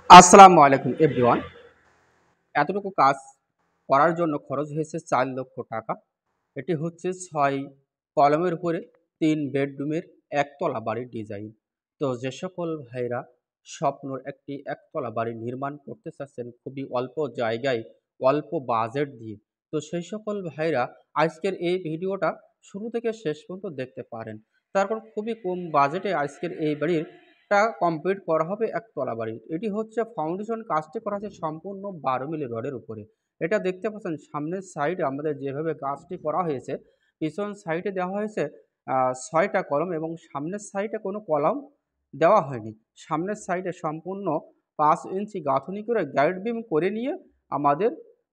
আসসালামু আলাইকুম এভরিওয়ান। এতটুকু কাজ করার জন্য খরচ হয়েছে ৪,০০,০০০ টাকা। এটি হচ্ছে ৬ কলমের উপরে ৩ বেডরুমের একতলা বাড়ির ডিজাইন। তো যে সকল ভাইরা স্বপ্নর একটি একতলা বাড়ি নির্মাণ করতে চাচ্ছেন খুবই অল্প জায়গায়, অল্প বাজেট দিয়ে, তো সেই সকল ভাইরা আজকের এই ভিডিওটা শুরু থেকে শেষ পর্যন্ত দেখতে পারেন। তারপর খুবই কম বাজেটে আজকের এই বাড়িটা কমপ্লিট করা হবে একতলা বাড়ি। এটি হচ্ছে ফাউন্ডেশন কাজটি করা হচ্ছে সম্পূর্ণ ১২ মিলি রডের উপরে। এটা দেখতে পাচ্ছেন সামনের সাইডে আমাদের যেভাবে কাজটি করা হয়েছে, পিছন সাইডে দেওয়া হয়েছে ৬টা কলম এবং সামনের সাইডে কোনো কলম দেওয়া হয়নি। সামনের সাইডে সম্পূর্ণ ৫ ইঞ্চি গাঁথুনি করে গাইড বিম করে নিয়ে আমাদের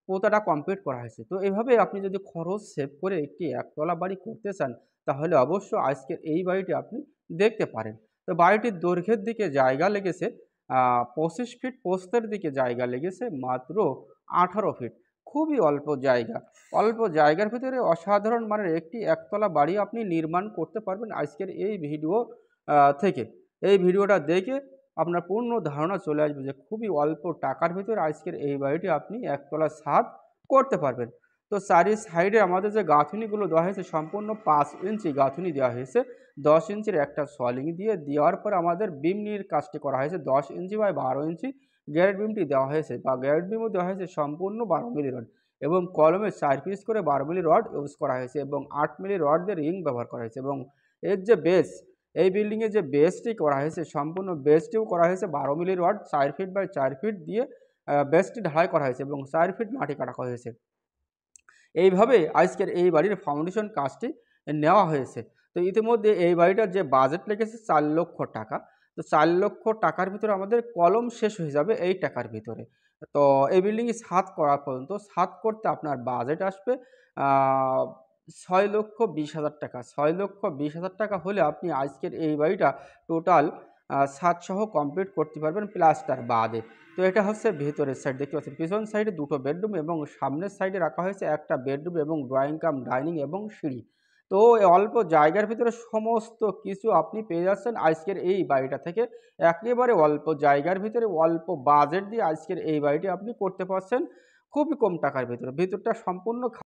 পোতাটা কমপ্লিট করা হয়েছে। তো এভাবে আপনি যদি খরচ সেভ করে একটি একতলা বাড়ি করতে চান, তাহলে অবশ্যই আজকের এই বাড়িটি আপনি দেখতে পারেন। তো বাড়িটির দৈর্ঘ্যের দিকে জায়গা লেগেছে ২৫ ফিট, প্রস্থের দিকে জায়গা লেগেছে মাত্র ১৮ ফিট। খুবই অল্প জায়গা। অল্প জায়গার ভিতরে অসাধারণ মানের একটি একতলা বাড়ি আপনি নির্মাণ করতে পারবেন আজকের এই ভিডিও থেকে। এই ভিডিওটা দেখে আপনার পূর্ণ ধারণা চলে আসবে যে খুবই অল্প টাকার ভিতরে আজকের এই বাড়িটি আপনি একতলা ছাদ করতে পারবেন। তো চারি সাইডে আমাদের যে গাঁথুনিগুলো দেওয়া হয়েছে সম্পূর্ণ ৫ ইঞ্চি গাঁথুনি দেওয়া হয়েছে। ১০ ইঞ্চির একটা সলিং দিয়ে দেওয়ার পর আমাদের বিমনির কাজটি করা হয়েছে ১০ ইঞ্চি বাই ১২ ইঞ্চি গ্যারেট বিমটি দেওয়া হয়েছে বা গ্যারেট বিমও দেওয়া হয়েছে সম্পূর্ণ ১২ মিলি রড এবং কলমে ৪ পিস করে ১২ মিলি রড ইউজ করা হয়েছে এবং ৮ মিলি রড দিয়ে রিং ব্যবহার করা হয়েছে এবং এর যে বেস, এই বিল্ডিংয়ের যে বেসটি করা হয়েছে সম্পূর্ণ বেসটিও করা হয়েছে ১২ milli rod ৪ feet by ৪ feet দিয়ে বেসটি ঢালাই করা হয়েছে এবং ৪ ফিট মাটি কাটা হয়েছে। এইভাবে আজকের এই বাড়ির ফাউন্ডেশন কাজটি নেওয়া হয়েছে। তো ইতিমধ্যে এই বাড়িটার যে বাজেট লেগেছে ৪,০০,০০০ টাকা। তো ৪,০০,০০০ টাকার ভিতরে আমাদের কলম শেষ হয়ে যাবে এই টাকার ভিতরে। তো এই বিল্ডিংয়ে ছাদ করা পর্যন্ত ছাদ করতে আপনার বাজেট আসবে আ ৬,২০,০০০ টাকা। ৬,২০,০০০ টাকা হলে আপনি আজকের এই বাড়িটা টোটাল ছাদসহ কমপ্লিট করতে পারবেন প্লাস্টার বাদে। তো এটা হচ্ছে ভেতরের সাইড দেখতে পাচ্ছেন। পিছন সাইডে ২টো বেডরুম এবং সামনের সাইডে রাখা হয়েছে একটা বেডরুম এবং ড্রয়িং কাম ডাইনিং এবং সিঁড়ি। তো এই অল্প জায়গার ভিতরে সমস্ত কিছু আপনি পেয়ে যাচ্ছেন আজকের এই বাড়িটা থেকে। একেবারে অল্প জায়গার ভিতরে অল্প বাজেট দিয়ে আজকের এই বাড়িটি আপনি করতে পারছেন খুবই কম টাকার ভিতরে। ভিতরটা সম্পূর্ণ